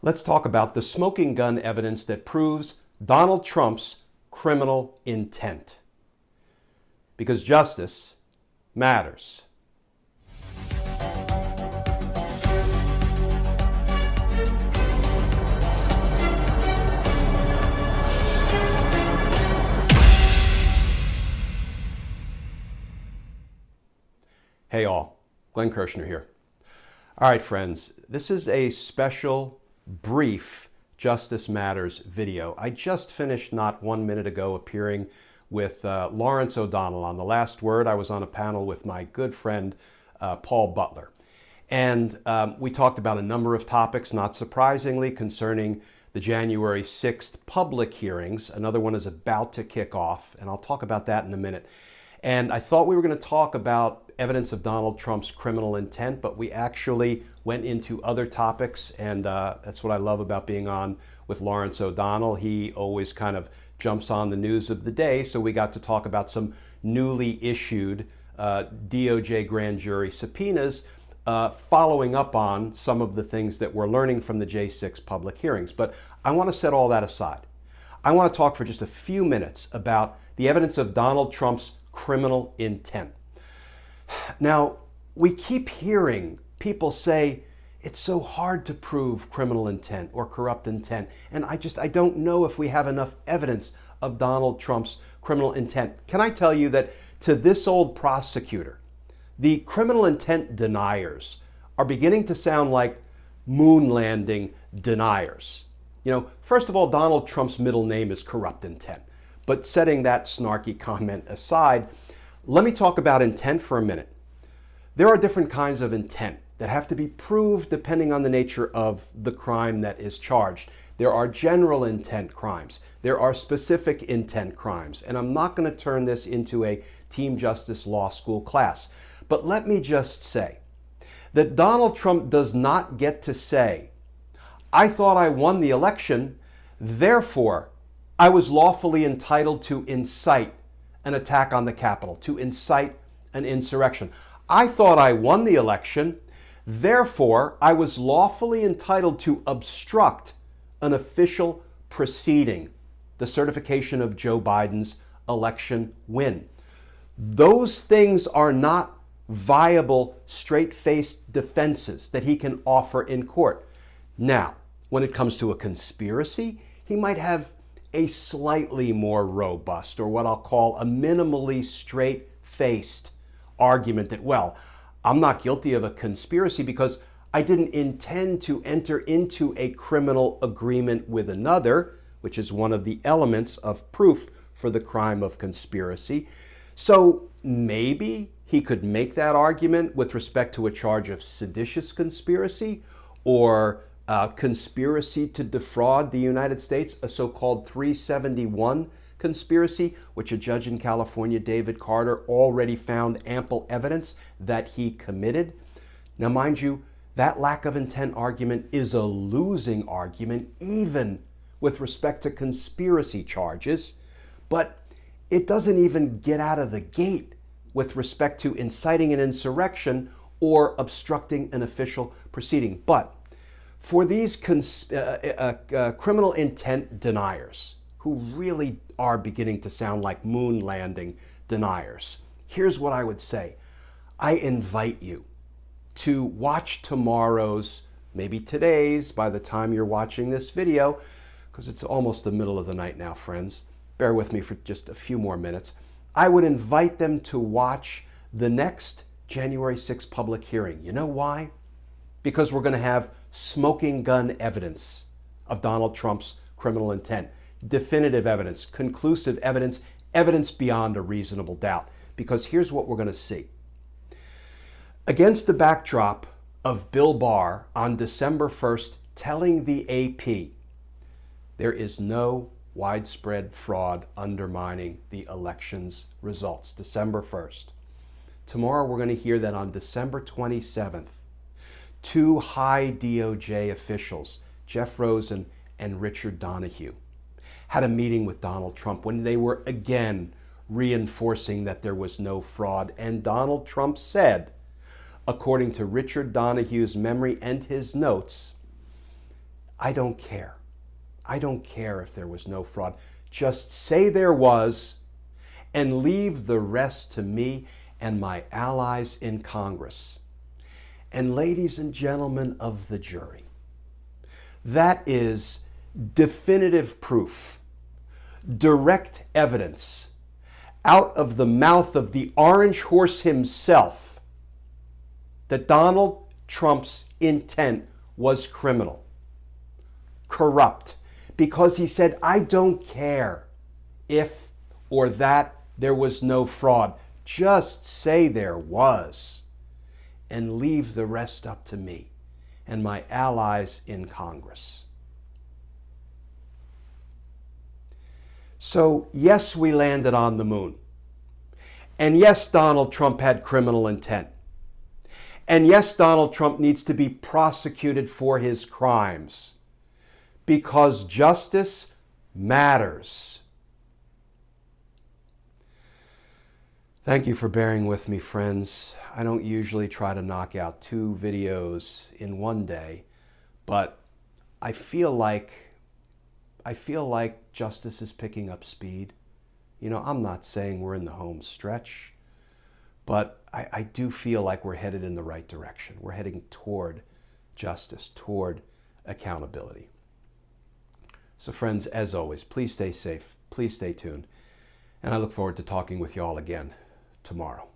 Let's talk about the smoking gun evidence that proves Donald Trump's criminal intent. Because justice matters. Hey all, Glenn Kirshner here. All right, friends, this is a special, brief Justice Matters video. I just finished not 1 minute ago appearing with Lawrence O'Donnell on The Last Word. I was on a panel with my good friend Paul Butler. And we talked about a number of topics, not surprisingly, concerning the January 6th public hearings. Another one is about to kick off, and I'll talk about that in a minute. And I thought we were going to talk about evidence of Donald Trump's criminal intent, but we actually went into other topics, and that's what I love about being on with Lawrence O'Donnell. He always kind of jumps on the news of the day, so we got to talk about some newly issued DOJ grand jury subpoenas following up on some of the things that we're learning from the J6 public hearings. But I want to set all that aside. I want to talk for just a few minutes about the evidence of Donald Trump's criminal intent. Now, we keep hearing people say it's so hard to prove criminal intent or corrupt intent, and I don't know if we have enough evidence of Donald Trump's criminal intent. Can I tell you that to this old prosecutor, the criminal intent deniers are beginning to sound like moon landing deniers. You know, first of all, Donald Trump's middle name is corrupt intent. But setting that snarky comment aside, let me talk about intent for a minute. There are different kinds of intent that have to be proved depending on the nature of the crime that is charged. There are general intent crimes. There are specific intent crimes. And I'm not going to turn this into a Team Justice Law School class. But let me just say that Donald Trump does not get to say, I thought I won the election, therefore I was lawfully entitled to incite an attack on the Capitol, to incite an insurrection. I thought I won the election, therefore I was lawfully entitled to obstruct an official proceeding, the certification of Joe Biden's election win. Those things are not viable, straight-faced defenses that he can offer in court. Now, when it comes to a conspiracy, he might have a slightly more robust, or what I'll call a minimally straight-faced argument that, well, I'm not guilty of a conspiracy because I didn't intend to enter into a criminal agreement with another, which is one of the elements of proof for the crime of conspiracy. So maybe he could make that argument with respect to a charge of seditious conspiracy or conspiracy to defraud the United States, a so-called 371 conspiracy, which a judge in California, David Carter, already found ample evidence that he committed. Now, mind you, that lack of intent argument is a losing argument, even with respect to conspiracy charges, but it doesn't even get out of the gate with respect to inciting an insurrection or obstructing an official proceeding. But for these criminal intent deniers, who really are beginning to sound like moon landing deniers, here's what I would say. I invite you to watch tomorrow's, maybe today's, by the time you're watching this video, because it's almost the middle of the night now, friends. Bear with me for just a few more minutes. I would invite them to watch the next January 6th public hearing. You know why? Because we're going to have smoking gun evidence of Donald Trump's criminal intent. Definitive evidence, conclusive evidence, evidence beyond a reasonable doubt. Because here's what we're going to see. Against the backdrop of Bill Barr on December 1st telling the AP there is no widespread fraud undermining the election's results, December 1st. Tomorrow we're going to hear that on December 27th, two high DOJ officials, Jeff Rosen and Richard Donoghue, had a meeting with Donald Trump when they were again reinforcing that there was no fraud. And Donald Trump said, according to Richard Donoghue's memory and his notes, I don't care. I don't care if there was no fraud. Just say there was and leave the rest to me and my allies in Congress. And ladies and gentlemen of the jury, that is definitive proof, direct evidence out of the mouth of the orange horse himself that Donald Trump's intent was criminal, corrupt, because he said, I don't care if or that there was no fraud. Just say there was and leave the rest up to me and my allies in Congress. So, yes, we landed on the moon. And yes, Donald Trump had criminal intent. And yes, Donald Trump needs to be prosecuted for his crimes because justice matters. Thank you for bearing with me, friends. I don't usually try to knock out 2 videos in one day, but I feel like justice is picking up speed. You know, I'm not saying we're in the home stretch, but I do feel like we're headed in the right direction. We're heading toward justice, toward accountability. So friends, as always, please stay safe, please stay tuned, and I look forward to talking with you all again tomorrow.